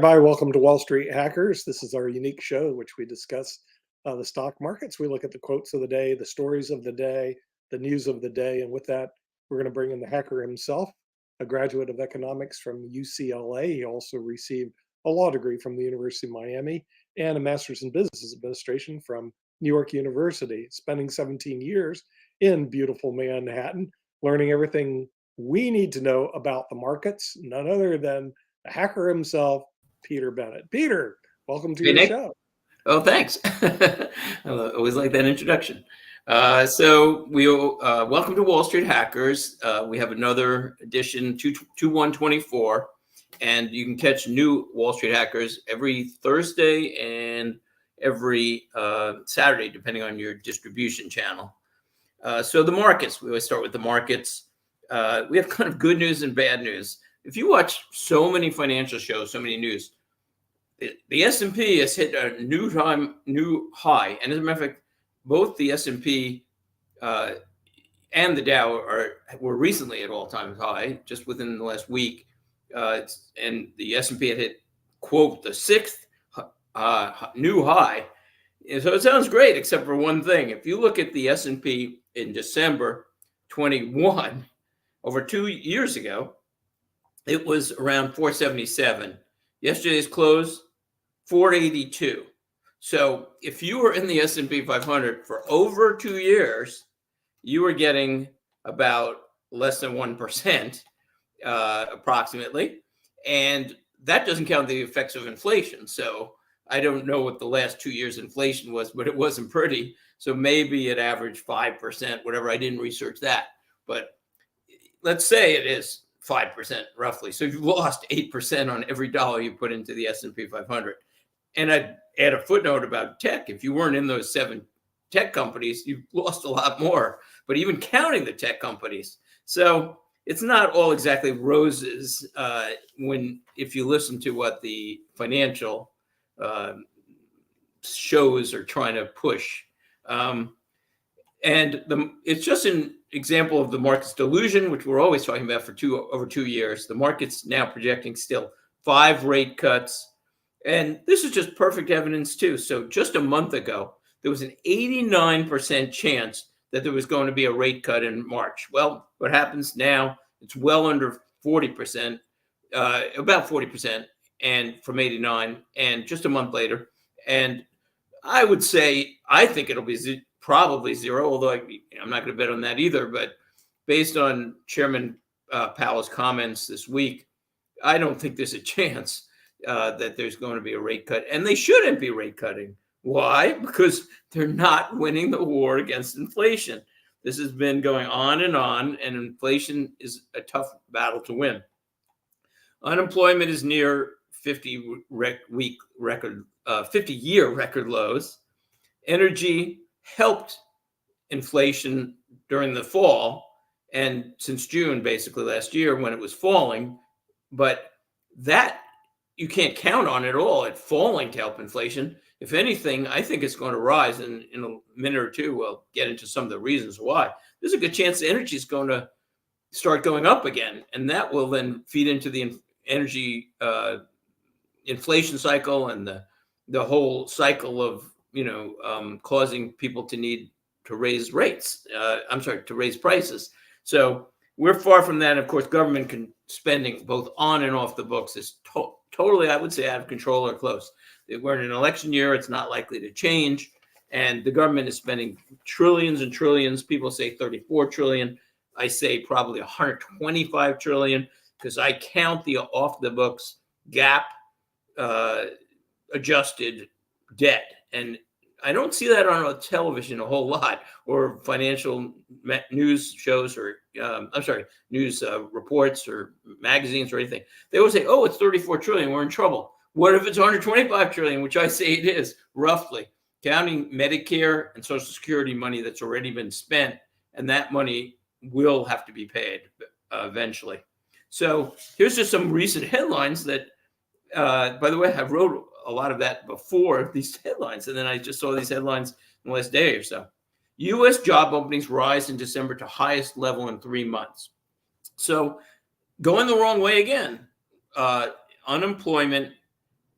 everybody. Welcome to Wall Street Hackers. This is our unique show in which we discuss the stock markets. We look at the quotes of the day, the stories of the day, the news of the day. And with that, we're going to bring in the hacker himself, a graduate of economics from UCLA. He also received a law degree from the University of Miami and a master's in business administration from New York University, spending 17 years in beautiful Manhattan, learning everything we need to know about the markets, none other than the hacker himself, Peter Bennett. Peter, welcome to Hey, your Nick. show. Oh, thanks. I always like that introduction. Welcome to Wall Street Hackers. We have another edition, 2124, and you can catch new Wall Street Hackers every Thursday and every Saturday, depending on your distribution channel. So the markets, we always start with the markets. We have kind of good news and bad news. If you watch so many financial shows, so many news, the S&P has hit a new high. And as a matter of fact, both the S&P and the Dow were recently at all-time high, just within the last week. And the S&P had hit, quote, the sixth new high. And so it sounds great, except for one thing. If you look at the S&P in December 21, over 2 years ago, it was around 477. Yesterday's close, 482. So if you were in the S&P 500 for over 2 years, you were getting about less than 1%, approximately. And that doesn't count the effects of inflation. So I don't know what the last 2 years inflation was, but it wasn't pretty. So maybe it averaged 5%, whatever. I didn't research that. But let's say it is 5% roughly. So you've lost 8% on every dollar you put into the S&P 500. And I'd add a footnote about tech. If you weren't in those 7 tech companies, you've lost a lot more, but even counting the tech companies. So it's not all exactly roses if you listen to what the financial shows are trying to push. It's just an example of the market's delusion, which we're always talking about for over 2 years. The market's now projecting still 5 rate cuts. And this is just perfect evidence too. So just a month ago, there was an 89% chance that there was going to be a rate cut in March. Well, what happens now, it's well under 40%, about 40%, and from 89, and just a month later. And I would say, I think it'll be probably zero, although I'm not going to bet on that either. But based on Chairman Powell's comments this week, I don't think there's a chance that there's going to be a rate cut. And they shouldn't be rate cutting. Why? Because they're not winning the war against inflation. This has been going on, and inflation is a tough battle to win. Unemployment is near 50-year record lows. Energy helped inflation during the fall and since June, basically last year when it was falling, but that you can't count on at all at falling to help inflation. If anything, I think it's going to rise in a minute or two. We'll get into some of the reasons why. There's a good chance the energy is going to start going up again, and that will then feed into the energy inflation cycle and the whole cycle of causing people to need to raise rates. To raise prices. So we're far from that. Of course, government spending both on and off the books is totally, I would say, out of control or close. We're in an election year. It's not likely to change. And the government is spending trillions and trillions. People say 34 trillion. I say probably 125 trillion because I count the off the books gap adjusted debt. And I don't see that on television a whole lot or financial news shows or news reports or magazines or anything. They always say, oh, it's 34 trillion. We're in trouble. What if it's 125 trillion, which I say it is, roughly, counting Medicare and Social Security money that's already been spent, and that money will have to be paid eventually. So here's just some recent headlines that, by the way, I wrote a lot of that before these headlines, and then I just saw these headlines in the last day or so. U.S. job openings rise in December to highest level in 3 months. So going the wrong way again. Unemployment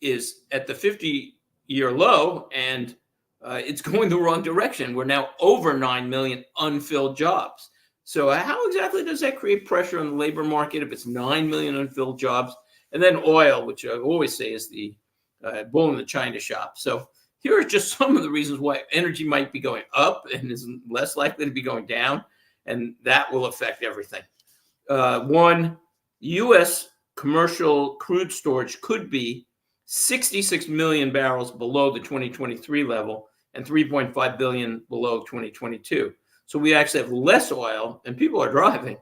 is at the 50-year low, and it's going the wrong direction. We're now over 9 million unfilled jobs. So how exactly does that create pressure on the labor market if it's 9 million unfilled jobs? And then oil, which I always say is the bull in the china shop. So here are just some of the reasons why energy might be going up and is less likely to be going down, and that will affect everything. One, U.S. commercial crude storage could be 66 million barrels below the 2023 level and 3.5 billion below 2022. So we actually have less oil, and people are driving.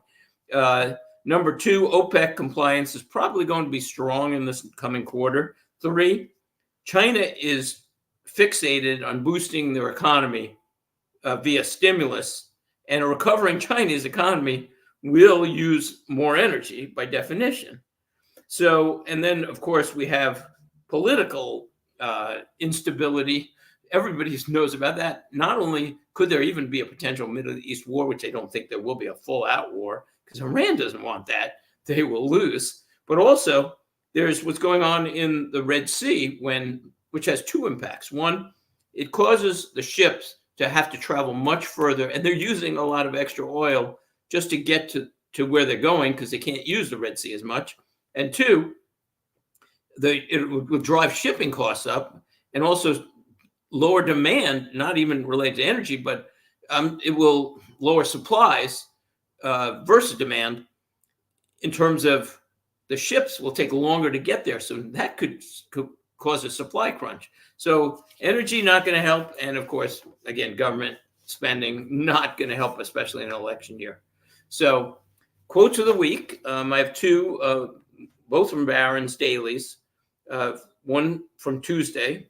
Number two, OPEC compliance is probably going to be strong in this coming quarter. Three, China is fixated on boosting their economy via stimulus, and a recovering Chinese economy will use more energy by definition. So, and then of course we have political instability. Everybody knows about that. Not only could there even be a potential Middle East war, which I don't think there will be a full-out war, because Iran doesn't want that. They will lose. But also, there's what's going on in the Red Sea, which has two impacts. One, it causes the ships to have to travel much further, and they're using a lot of extra oil just to get to where they're going because they can't use the Red Sea as much. And two, it will drive shipping costs up and also lower demand, not even related to energy, but it will lower supplies versus demand in terms of the ships will take longer to get there. So that could cause a supply crunch. So energy not going to help. And of course, again, government spending not going to help, especially in an election year. So quotes of the week. I have two, both from Barron's dailies. One from Tuesday.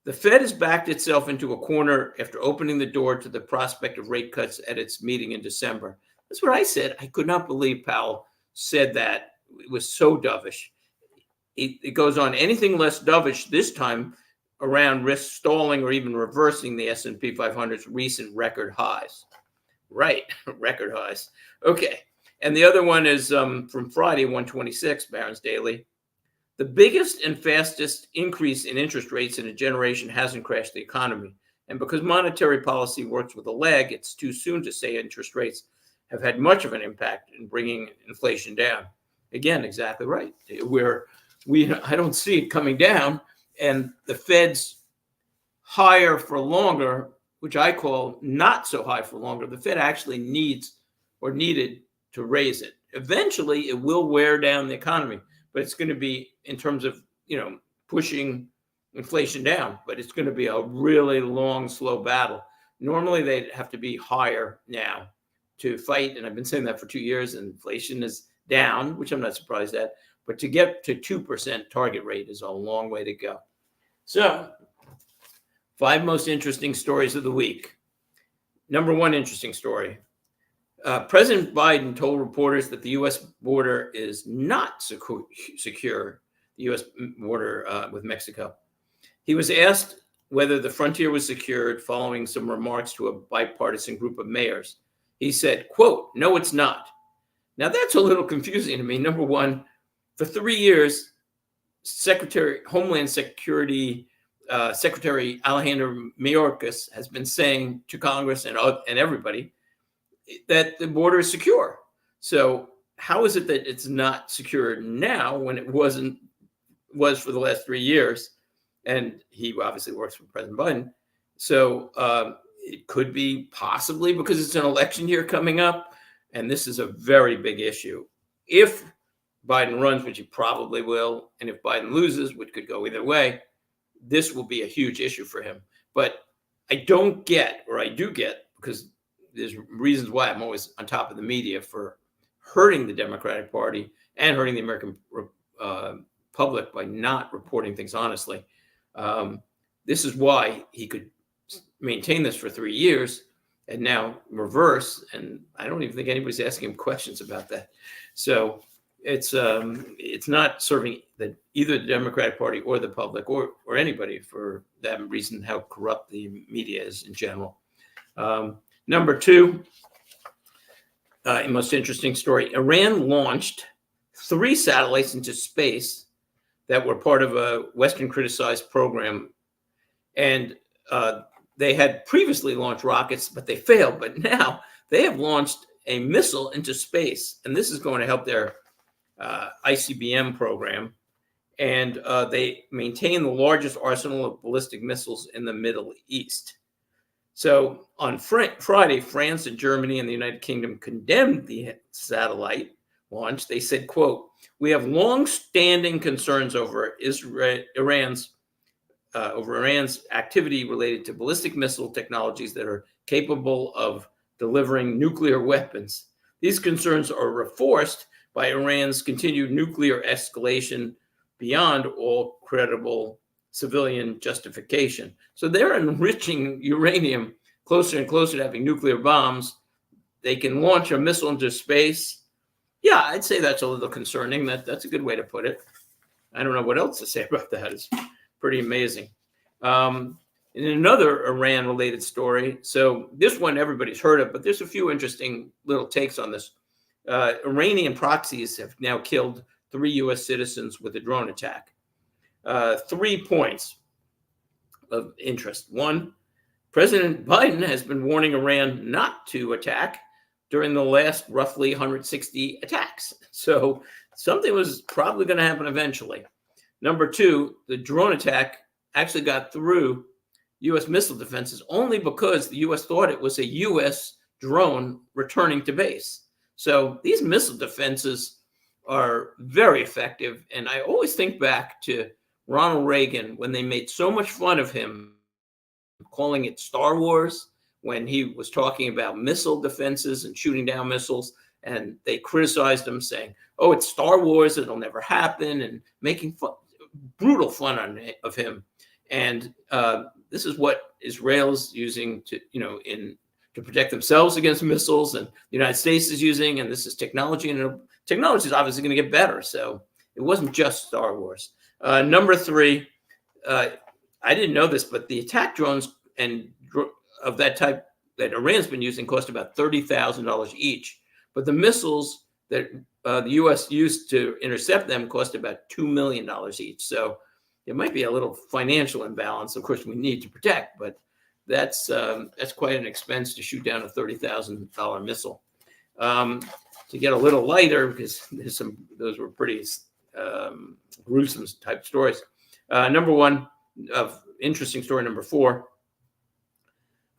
The Fed has backed itself into a corner after opening the door to the prospect of rate cuts at its meeting in December. That's what I said. I could not believe Powell said that. It was so dovish. It goes on. Anything less dovish this time around risk stalling or even reversing the S&P 500's recent record highs. Right, record highs. Okay. And the other one is from Friday, 126, Barron's Daily. The biggest and fastest increase in interest rates in a generation hasn't crashed the economy. And because monetary policy works with a lag, it's too soon to say interest rates have had much of an impact in bringing inflation down. Again, exactly right. I don't see it coming down, and the Fed's higher for longer, which I call not so high for longer. The Fed actually needs or needed to raise it. Eventually, it will wear down the economy, but it's going to be in terms of, pushing inflation down, but it's going to be a really long, slow battle. Normally, they'd have to be higher now to fight, and I've been saying that for 2 years, and inflation is down, which I'm not surprised at, but to get to 2% target rate is a long way to go. So, 5 most interesting stories of the week. Number one interesting story. President Biden told reporters that the U.S. border is not secure, the U.S. border with Mexico. He was asked whether the frontier was secured following some remarks to a bipartisan group of mayors. He said, quote, "No, it's not." Now, that's a little confusing to me. Number one, for 3 years, Homeland Security Secretary Alejandro Mayorkas has been saying to Congress and everybody that the border is secure. So how is it that it's not secure now when it was for the last 3 years? And he obviously works for President Biden. So it could be possibly because it's an election year coming up. And this is a very big issue. If Biden runs, which he probably will, and if Biden loses, which could go either way, this will be a huge issue for him. But I do get, because there's reasons why I'm always on top of the media for hurting the Democratic Party and hurting the American public by not reporting things honestly. This is why he could maintain this for 3 years and now reverse. And I don't even think anybody's asking him questions about that. So it's not serving either the Democratic Party or the public or anybody for that reason, how corrupt the media is in general. Number two, a most interesting story. Iran launched 3 satellites into space that were part of a Western criticized program. And they had previously launched rockets, but they failed. But now they have launched a missile into space, and this is going to help their ICBM program. And they maintain the largest arsenal of ballistic missiles in the Middle East. So on Friday, France and Germany and the United Kingdom condemned the satellite launch. They said, quote, "We have long-standing concerns over Iran's activity related to ballistic missile technologies that are capable of delivering nuclear weapons. These concerns are reinforced by Iran's continued nuclear escalation beyond all credible civilian justification." So they're enriching uranium closer and closer to having nuclear bombs. They can launch a missile into space. Yeah, I'd say that's a little concerning. That's a good way to put it. I don't know what else to say about that. It's pretty amazing. In another Iran-related story, so this one everybody's heard of, but there's a few interesting little takes on this. Iranian proxies have now killed 3 U.S. citizens with a drone attack. 3 points of interest. One, President Biden has been warning Iran not to attack during the last roughly 160 attacks. So something was probably going to happen eventually. Number 2, the drone attack actually got through U.S. missile defenses only because the U.S. thought it was a U.S. drone returning to base. So these missile defenses are very effective. And I always think back to Ronald Reagan when they made so much fun of him, calling it Star Wars, when he was talking about missile defenses and shooting down missiles. And they criticized him, saying, "Oh, it's Star Wars, it'll never happen," and making brutal fun of him. And this is what Israel's using to protect themselves against missiles, and the United States is using, and this is technology, and technology is obviously going to get better. So it wasn't just Star Wars. Number 3, I didn't know this, but the attack drones of that type that Iran's been using cost about $30,000 each. But the missiles that the U.S. used to intercept them cost about $2 million each. So it might be a little financial imbalance. Of course, we need to protect, but that's quite an expense to shoot down a $30,000 missile. To get a little lighter, because those were pretty gruesome type stories. Number 1, interesting story number 4.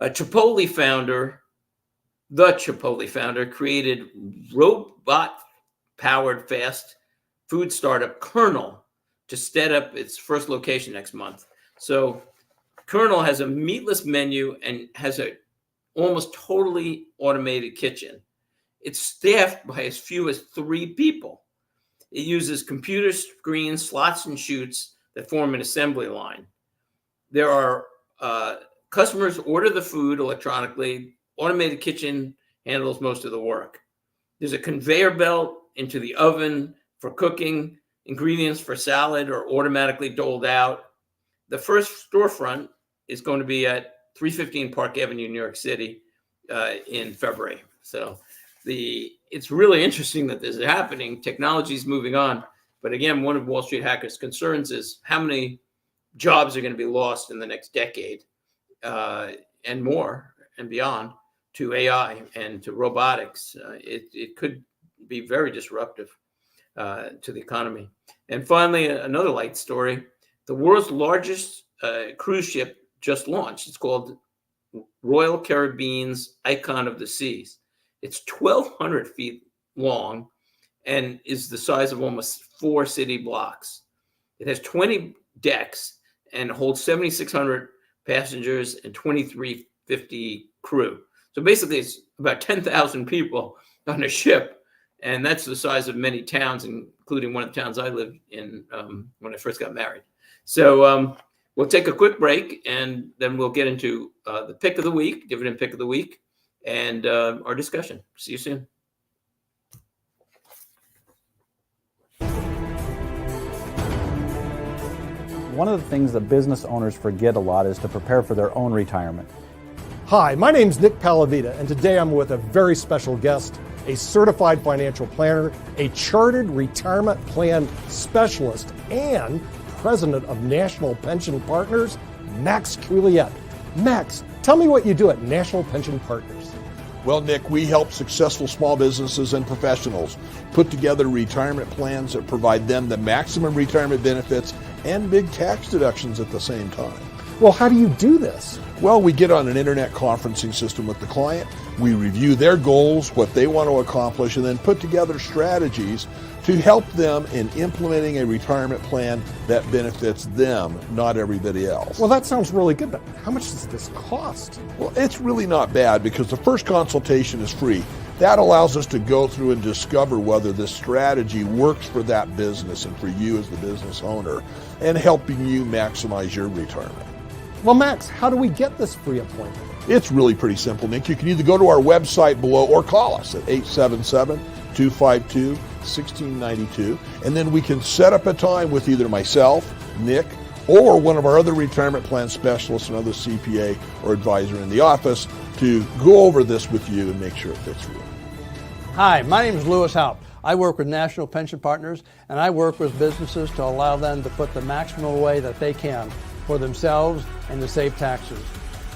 The Chipotle founder created robot-powered fast food startup Kernel to set up its first location next month. So Kernel has a meatless menu and has a almost totally automated kitchen. It's staffed by as few as 3 people. It uses computer screens, slots, and chutes that form an assembly line. There are customers order the food electronically. Automated kitchen handles most of the work. There's a conveyor belt into the oven for cooking. Ingredients for salad are automatically doled out. The first storefront is going to be at 315 Park Avenue, New York City, in February. So it's really interesting that this is happening. Technology is moving on. But again, one of Wall Street hackers' concerns is how many jobs are going to be lost in the next decade and more and beyond to AI and to robotics. It could be very disruptive to the economy. And finally, another light story. The world's largest cruise ship just launched. It's called Royal Caribbean's Icon of the Seas. It's 1,200 feet long and is the size of almost 4 city blocks. It has 20 decks and holds 7,600 passengers and 2,350 crew. So basically, it's about 10,000 people on a ship, and that's the size of many towns, including one of the towns I lived in when I first got married. So we'll take a quick break, and then we'll get into the pick of the week, dividend pick of the week, and our discussion. See you soon. One of the things that business owners forget a lot is to prepare for their own retirement. Hi, my name's Nick Palavita, and today I'm with a very special guest, a certified financial planner, a chartered retirement plan specialist, and president of National Pension Partners, Max Couliet. Max, tell me what you do at National Pension Partners. Well, Nick, we help successful small businesses and professionals put together retirement plans that provide them the maximum retirement benefits and big tax deductions at the same time. Well, how do you do this? Well, we get on an internet conferencing system with the client. We review their goals, what they want to accomplish, and then put together strategies to help them in implementing a retirement plan that benefits them, not everybody else. Well, that sounds really good, but how much does this cost? Well, it's really not bad because the first consultation is free. That allows us to go through and discover whether this strategy works for that business and for you as the business owner and helping you maximize your retirement. Well, Max, how do we get this free appointment? It's really pretty simple, Nick. You can either go to our website below or call us at 877-252-1692, and then we can set up a time with either myself, Nick, or one of our other retirement plan specialists, another CPA or advisor in the office to go over this with you and make sure it fits for you. Hi, my name is Lewis Haupt. I work with National Pension Partners, and I work with businesses to allow them to put the maximum away that they can for themselves and to save taxes.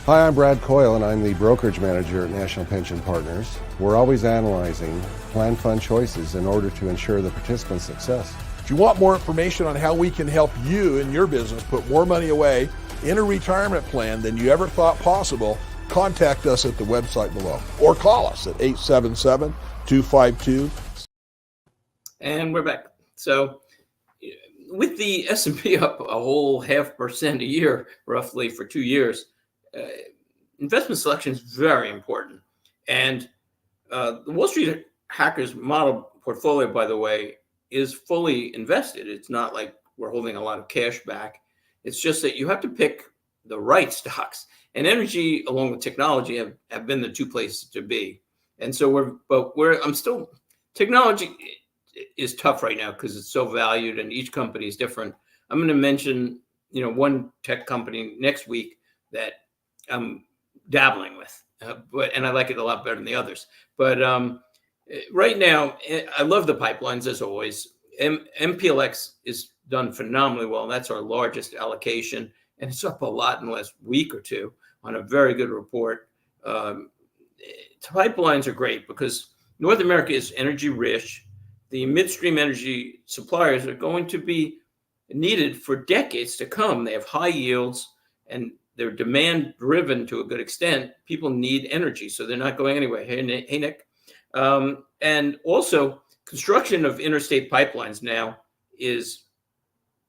Hi, I'm Brad Coyle, and I'm the brokerage manager at National Pension Partners. We're always analyzing plan fund choices in order to ensure the participant's success. If you want more information on how we can help you and your business put more money away in a retirement plan than you ever thought possible, contact us at the website below or call us at 877-252. And we're back. So with the S&P up a whole 0.5% a year, roughly for 2 years, investment selection is very important. And the Wall Street Hackers model portfolio, by the way, is fully invested. It's not like we're holding a lot of cash back. It's just that you have to pick the right stocks. And energy, along with technology, have been the two places to be. And so technology is tough right now because it's so valued and each company is different. I'm going to mention, one tech company next week that I'm dabbling with, and I like it a lot better than the others. But right now, I love the pipelines as always. MPLX is done phenomenally well. And that's our largest allocation, and it's up a lot in the last week or two on a very good report. Pipelines are great because North America is energy rich. The midstream energy suppliers are going to be needed for decades to come. They have high yields and they're demand driven to a good extent. People need energy, so they're not going anywhere. Hey, Nick. And also, construction of interstate pipelines now is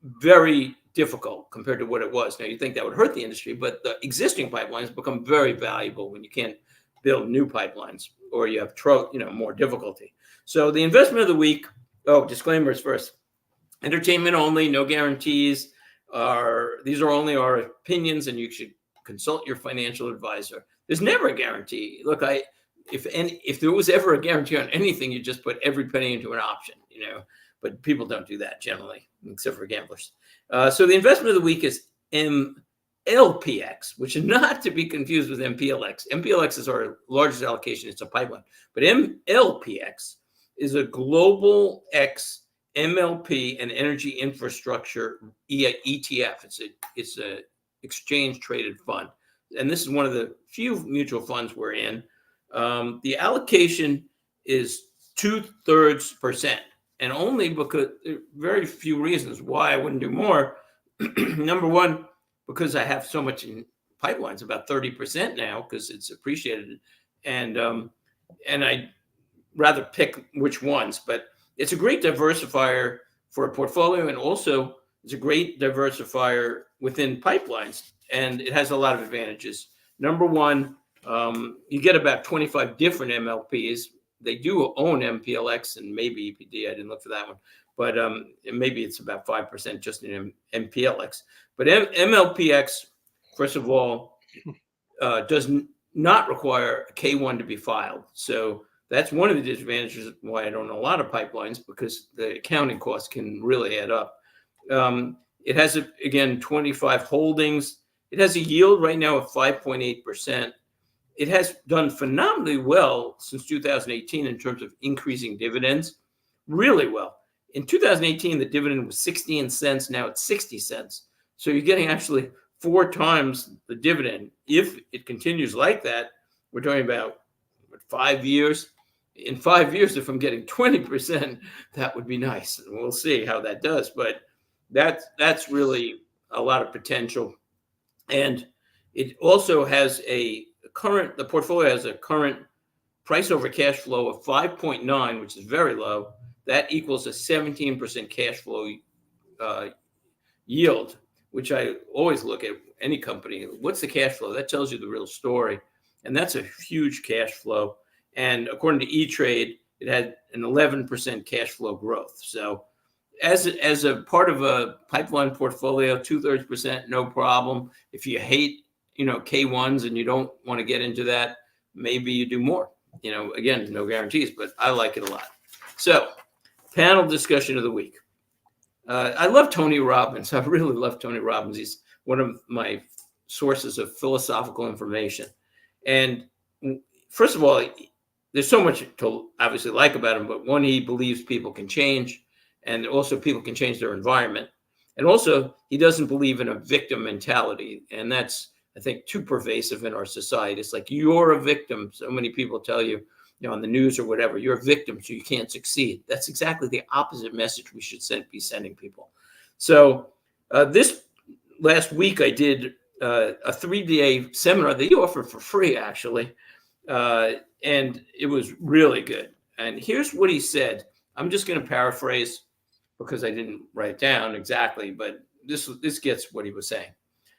very difficult compared to what it was. Now, you think that would hurt the industry, but the existing pipelines become very valuable when you can't build new pipelines or you have more difficulty. So the investment of the week, disclaimers first. Entertainment only, no guarantees. These are only our opinions, and you should consult your financial advisor. There's never a guarantee. Look, if there was ever a guarantee on anything, you just put every penny into an option, but people don't do that generally, except for gamblers. So the investment of the week is MLPX, which is not to be confused with MPLX. MPLX is our largest allocation. It's a pipeline. But MLPX is a global X MLP and energy infrastructure ETF. It's a exchange traded fund. And this is one of the few mutual funds we're in. The allocation is 2/3%, and only because there are very few reasons why I wouldn't do more. Number one, because I have so much in pipelines, about 30% now, because it's appreciated, and I'd rather pick which ones. But it's a great diversifier for a portfolio, and also it's a great diversifier within pipelines, and it has a lot of advantages. Number one, you get about 25 different MLPs. They do own MPLX and maybe EPD. I didn't look for that one, but maybe it's about 5% just in MPLX. But MLPX, first of all, does not require a K1 to be filed. So that's one of the disadvantages why I don't know a lot of pipelines, because the accounting costs can really add up. It has, again, 25 holdings. It has a yield right now of 5.8%. it has done phenomenally well since 2018 in terms of increasing dividends, really well. In 2018, the dividend was 16 cents. Now it's 60 cents. So you're getting actually 4 times the dividend. If it continues like that, we're talking about 5 years. In 5 years, if I'm getting 20%, that would be nice. And we'll see how that does. But that's really a lot of potential. And it also has the portfolio has a current price over cash flow of 5.9, which is very low. That equals a 17% cash flow yield, which I always look at any company. What's the cash flow? That tells you the real story. And that's a huge cash flow. And according to E-Trade, it had an 11% cash flow growth. So as a part of a pipeline portfolio, 2/3%, no problem. If you hate, K1s and you don't want to get into that, maybe you do more. Again, no guarantees, but I like it a lot. So panel discussion of the week. I love Tony Robbins. I really love Tony Robbins. He's one of my sources of philosophical information. And first of all, there's so much to obviously like about him, but one, he believes people can change, and also people can change their environment. And also, he doesn't believe in a victim mentality. And that's, I think, too pervasive in our society. It's like, you're a victim. So many people tell you, on the news or whatever, you're a victim, so you can't succeed. That's exactly the opposite message we should be sending people. So this last week, I did a 3-day seminar that you offer for free, actually. And it was really good. And here's what he said. I'm just going to paraphrase because I didn't write it down exactly, but this gets what he was saying.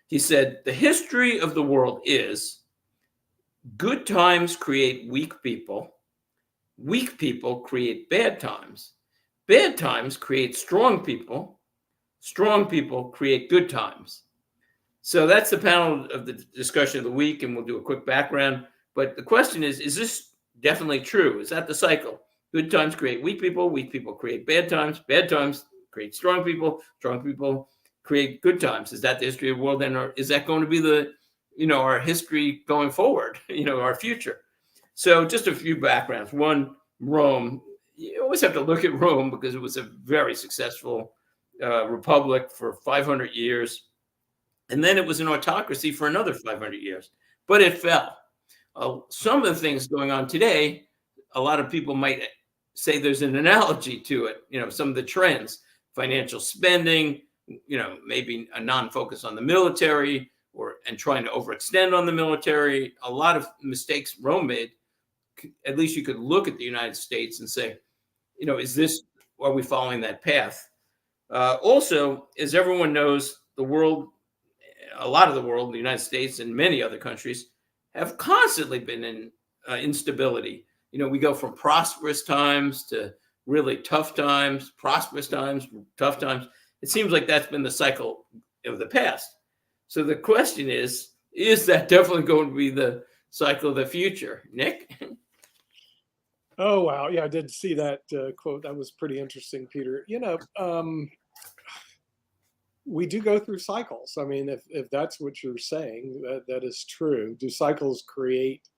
He said, the history of the world is good times create weak people create bad times create strong people create good times. So that's the panel of the discussion of the week, and we'll do a quick background. But the question is this definitely true? Is that the cycle? Good times create weak people create bad times create strong people create good times. Is that the history of the world? And is that going to be our history going forward, our future? So just a few backgrounds. One, Rome. You always have to look at Rome because it was a very successful republic for 500 years. And then it was an autocracy for another 500 years, but it fell. Some of the things going on today, a lot of people might say there's an analogy to it. Some of the trends, financial spending, maybe a non-focus on the military, and trying to overextend on the military. A lot of mistakes Rome made. At least you could look at the United States and say, are we following that path? Also, as everyone knows, a lot of the world, the United States and many other countries, have constantly been in instability. We go from prosperous times to really tough times, prosperous times, tough times. It seems like that's been the cycle of the past. So the question is that definitely going to be the cycle of the future? Nick? Oh, wow. Yeah, I did see that quote. That was pretty interesting, Peter. We do go through cycles. I mean, if that's what you're saying, that is true. Do cycles create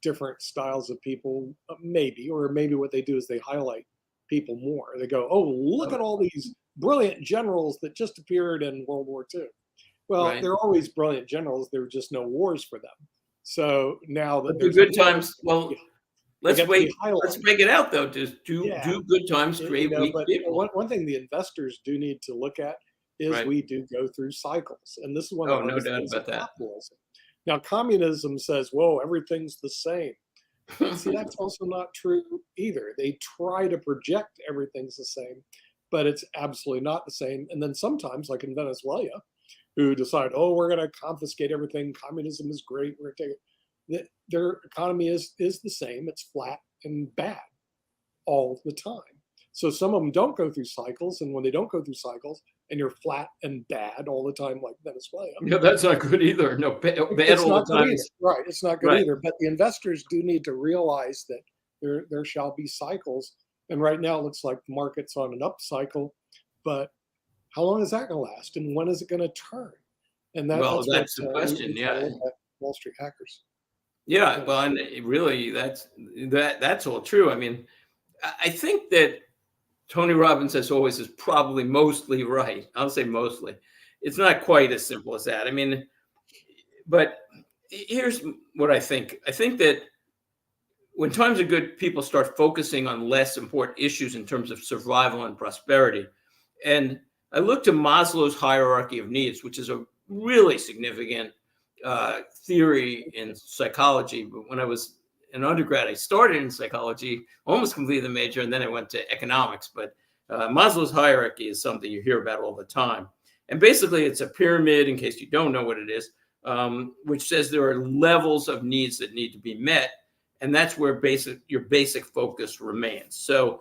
different styles of people? Maybe, or maybe what they do is they highlight people more. They go, oh, look at all these brilliant generals that just appeared in World War II. Well, Right. They're always brilliant generals. There were just no wars for them. So now that But the there's good a war, times, well, they let's get to be wait. highlighted. Let's break it out, though. Do good times create weak But people? one thing the investors do need to look at is Right. we do go through cycles, and this is one Oh, of the no hardest doubt things about of that. capitalism. Now, communism says, "Whoa, everything's the same." But see, that's also not true either. They try to project everything's the same, but it's absolutely not the same. And then sometimes, like in Venezuela, who decide, "Oh, we're going to confiscate everything. Communism is great. We're going to take it." Their economy is the same. It's flat and bad all the time. So some of them don't go through cycles, and when they don't go through cycles, and you're flat and bad all the time, like Venezuela, Yeah, that's not good either. No, bad it's all not the good time. either. Right? It's not good Right. either. But the investors do need to realize that there shall be cycles. And right now, it looks like the market's on an up cycle, but how long is that going to last, and when is it going to turn? And Well, that's that's the what question, we yeah. try to look at Wall Street Hackers. Yeah, well, and really, that's all true. I mean, I think that Tony Robbins, as always, is probably mostly right. I'll say mostly. It's not quite as simple as that. I mean, but here's what I think. I think that when times are good, people start focusing on less important issues in terms of survival and prosperity. And I look to Maslow's hierarchy of needs, which is a really significant theory in psychology. But when I was an undergrad, I started in psychology, almost completed the major, and then I went to economics. But Maslow's hierarchy is something you hear about all the time. And basically, it's a pyramid, in case you don't know what it is, which says there are levels of needs that need to be met. And that's where your basic focus remains. So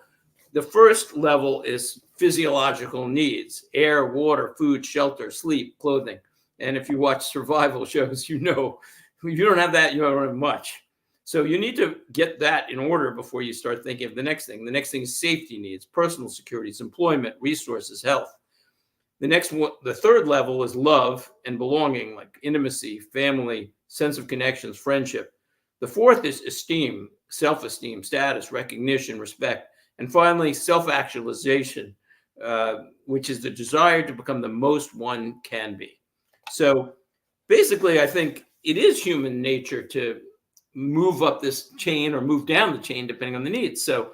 the first level is physiological needs: air, water, food, shelter, sleep, clothing. And if you watch survival shows, you know, if you don't have that, you don't have much. So you need to get that in order before you start thinking of the next thing. The next thing is safety needs: personal security, employment, resources, health. The next one, the third level, is love and belonging, like intimacy, family, sense of connections, friendship. The fourth is esteem, self-esteem, status, recognition, respect. And finally, self-actualization, which is the desire to become the most one can be. So basically, I think it is human nature to move up this chain or move down the chain, depending on the needs. So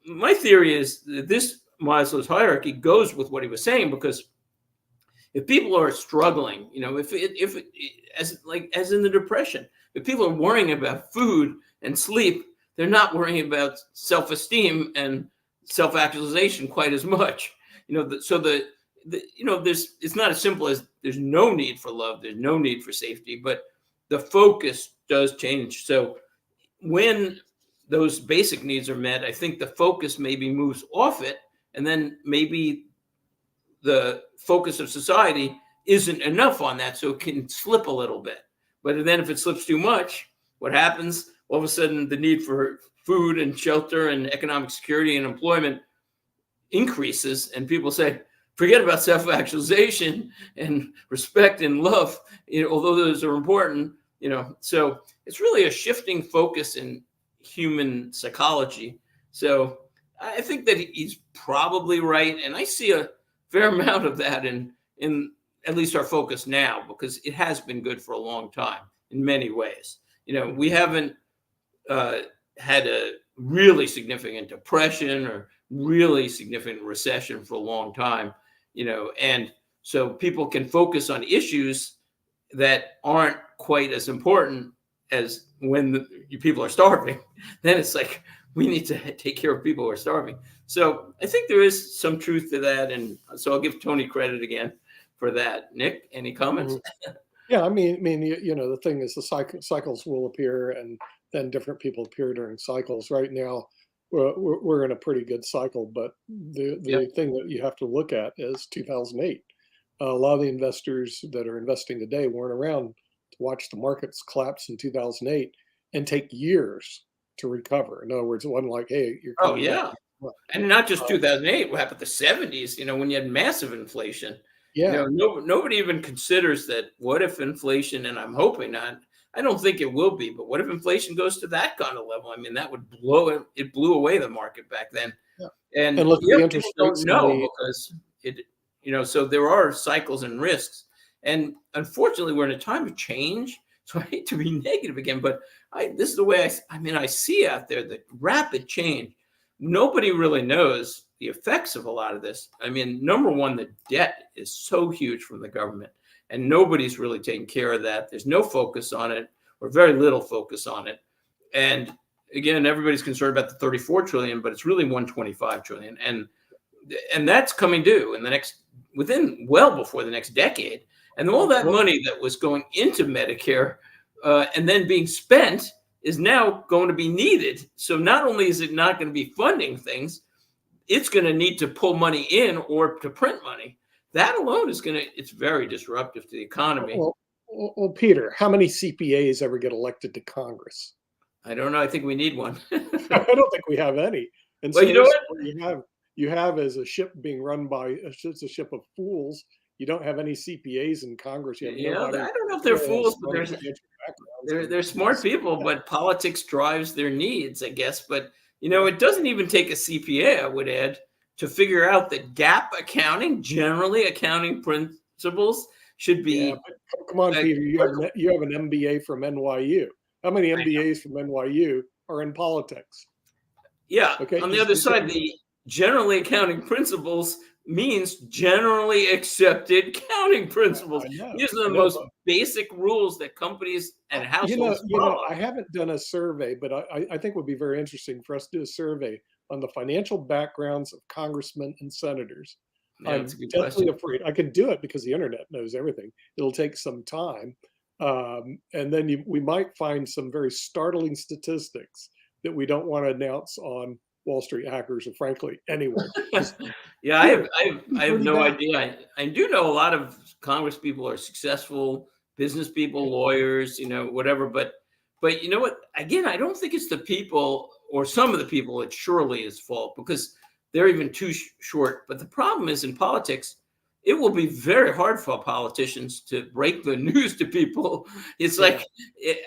my theory is that this Maslow's hierarchy goes with what he was saying, because if people are struggling, you know, if as in the Depression, if people are worrying about food and sleep, they're not worrying about self-esteem and self-actualization quite as much. You know, so you know, it's not as simple as there's no need for love, there's no need for safety, but the focus does change. So when those basic needs are met, I think the focus maybe moves off it, and then maybe the focus of society isn't enough on that, so it can slip a little bit. But then if it slips too much, what happens? All of a sudden, the need for food and shelter and economic security and employment increases, and people say, forget about self-actualization and respect and love, you know, although those are important, you know. So it's really a shifting focus in human psychology. So I think that he's probably right, and I see a fair amount of that in at least our focus now, because it has been good for a long time in many ways. You know, we haven't had a really significant depression or really significant recession for a long time, you know, and so people can focus on issues that aren't quite as important as when people are starving. Then it's like, we need to take care of people who are starving. So I think there is some truth to that. And so I'll give Tony credit again for that. Nick, any comments? Yeah, I mean, you know, the thing is, the cycles will appear, and then different people appear during cycles. Right now, we're in a pretty good cycle, but the thing that you have to look at is 2008. A lot of the investors that are investing today weren't around to watch the markets collapse in 2008 and take years to recover. In other words, it wasn't like, hey, you're Oh, yeah. And not just 2008, what happened in the 70s, you know, when you had massive inflation. Yeah. You know, nobody even considers that. What if inflation, and I'm hoping not, I don't think it will be, but what if inflation goes to that kind of level? I mean, that would it blew away the market back then. Yeah. And look, the interest don't rates know, because it, you know, so there are cycles and risks. And unfortunately, we're in a time of change. So I hate to be negative again, but this is the way I see out there the rapid change. Nobody really knows the effects of a lot of this. I mean, number one, the debt is so huge from the government, and nobody's really taking care of that. There's no focus on it, or very little focus on it. And again, everybody's concerned about the 34 trillion, but it's really 125 trillion. And that's coming due in the well before the next decade. And all that money that was going into Medicare and then being spent is now going to be needed. So not only is it not going to be funding things, it's going to need to pull money in or to print money. That alone is it's very disruptive to the economy. Well, Peter, how many CPAs ever get elected to Congress? I don't know. I think we need one. I don't think we have any. And well, so you know what? You have as a ship being run by a ship of fools. You don't have any CPAs in Congress. You have I don't know if they're fools, but they're smart people, but politics drives their needs, I guess. But it doesn't even take a CPA, I would add, to figure out that GAAP accounting, generally accounting principles, should be. Yeah, but come on, Peter, you have an MBA from NYU. How many MBAs from NYU are in politics? Yeah. Okay. On the other side, the generally accounting principles means generally accepted accounting principles. These are the most basic rules that companies and households follow. I haven't done a survey, but I think it would be very interesting for us to do a survey on the financial backgrounds of congressmen and senators. Yeah, I'm that's a good definitely question. afraid. I can do it because the internet knows everything. It'll take some time. And then we might find some very startling statistics that we don't want to announce on Wall Street Hackers, or frankly, anywhere. Yeah, I have no idea. I do know a lot of Congress people are successful business people, lawyers, whatever. But you know what? Again, I don't think it's the people or some of the people. It surely is fault because they're even too short. But the problem is in politics, it will be very hard for politicians to break the news to people. It's like,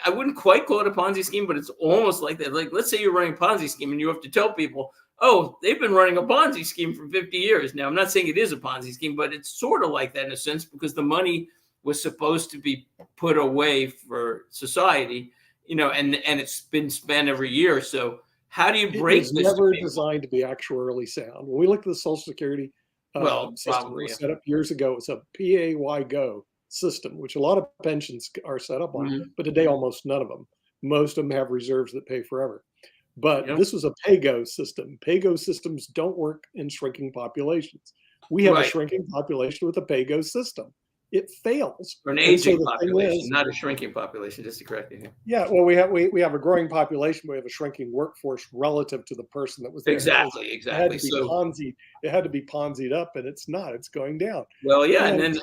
I wouldn't quite call it a Ponzi scheme, but it's almost like that. Like, let's say you're running a Ponzi scheme and you have to tell people, oh, they've been running a Ponzi scheme for 50 years. Now, I'm not saying it is a Ponzi scheme, but it's sort of like that in a sense because the money was supposed to be put away for society, and it's been spent every year. So how do you break It's this? never designed to be actuarially sound. When we look at the Social Security system probably, was set up years ago, it's a PAYGO system, which a lot of pensions are set up on, but today almost none of them. Most of them have reserves that pay forever. But this was a PAYGO system. PAYGO systems don't work in shrinking populations. We have a shrinking population with a PAYGO system. It fails. For an aging population, not a shrinking population, just to correct you. Yeah, well, we have a growing population. We have a shrinking workforce relative to the person that was there. Exactly. It had to be Ponzi'd up, and it's not. It's going down. Well, yeah, and then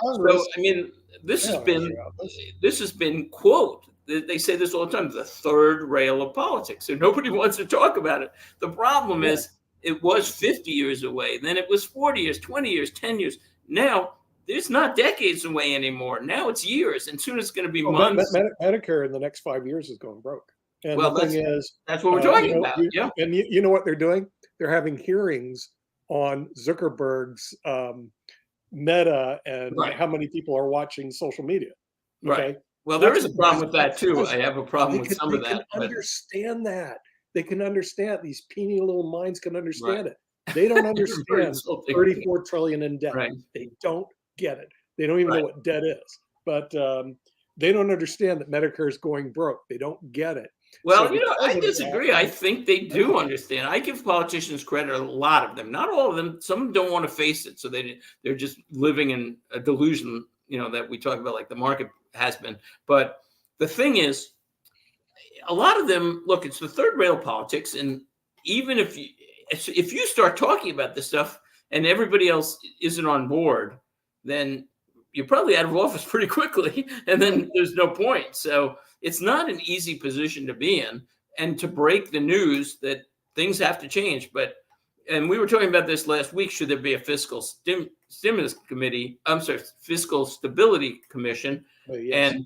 this has been quote. They say this all the time: the third rail of politics. So nobody wants to talk about it. The problem is, it was 50 years away. Then it was 40 years, 20 years, 10 years. Now. It's not decades away anymore. Now it's years, and soon it's going to be months. Medicare in the next 5 years is going broke. And well, the thing is, that's what we're talking about. And you know what they're doing? They're having hearings on Zuckerberg's Meta and how many people are watching social media. Okay? Right. Well, there is a problem with that too. I have a problem with some of that. They can understand that. They can understand. These puny little minds can understand it. They don't understand 34 trillion in debt. Right. They don't get it. They don't even know what debt is, but they don't understand that Medicare is going broke. They don't get it. Well, I disagree. I think they do understand. I give politicians credit, a lot of them, not all of them. Some don't want to face it, so they're just living in a delusion, that we talk about, like the market has been. But the thing is, a lot of them look. It's the third rail politics, and even if you start talking about this stuff and everybody else isn't on board, then you're probably out of office pretty quickly, and then there's no point. So it's not an easy position to be in, and to break the news that things have to change. And we were talking about this last week. Should there be a fiscal stimulus committee? I'm sorry, fiscal stability commission. And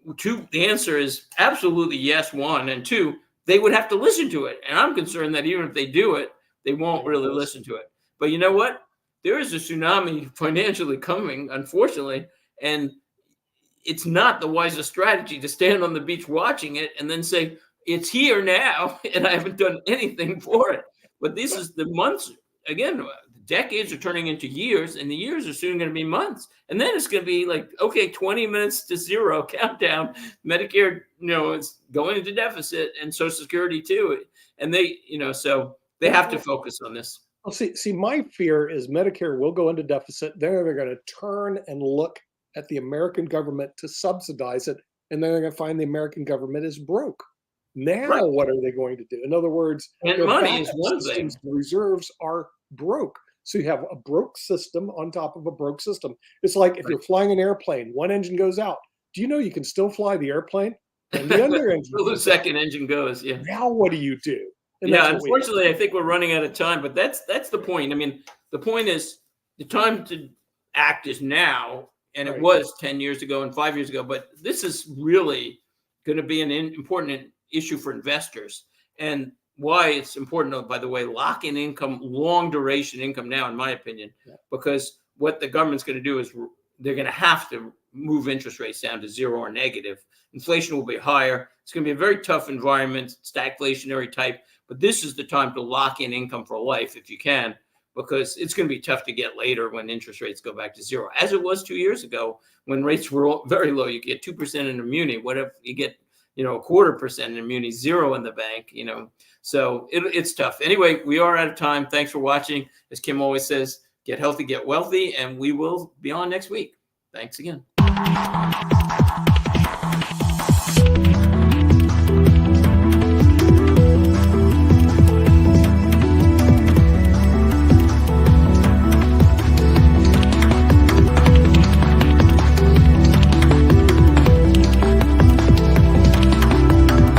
the answer is absolutely yes. One, and two, they would have to listen to it. And I'm concerned that even if they do it, they won't really listen to it. But you know what? There is a tsunami financially coming, unfortunately, and it's not the wisest strategy to stand on the beach watching it and then say, it's here now, and I haven't done anything for it. But this is the months, again, decades are turning into years, and the years are soon going to be months. And then it's going to be like, okay, 20 minutes to zero, countdown. Medicare, is going into deficit, and Social Security too. And they, so they have to focus on this. Well, see, my fear is Medicare will go into deficit. Then they're going to turn and look at the American government to subsidize it, and then they're going to find the American government is broke. Now, what are they going to do? In other words, and money is one thing. The reserves are broke. So you have a broke system on top of a broke system. It's like if you're flying an airplane, one engine goes out. Do you know you can still fly the airplane? And the other engine the second engine goes. Yeah. Now what do you do? And unfortunately, I think we're running out of time, but that's the point. I mean, the point is the time to act is now, and it was 10 years ago and 5 years ago, but this is really going to be an important issue for investors. And why it's important, by the way, lock in income, long duration income now, in my opinion, because what the government's going to do is they're going to have to move interest rates down to zero or negative. Inflation will be higher. It's going to be a very tough environment, stagflationary type, but this is the time to lock in income for life if you can, because it's going to be tough to get later when interest rates go back to zero, as it was 2 years ago when rates were very low. You get 2% in a muni. What if you get, a 0.25% in a muni, zero in the bank, So it's tough. Anyway, we are out of time. Thanks for watching. As Kim always says, get healthy, get wealthy, and we will be on next week. Thanks again.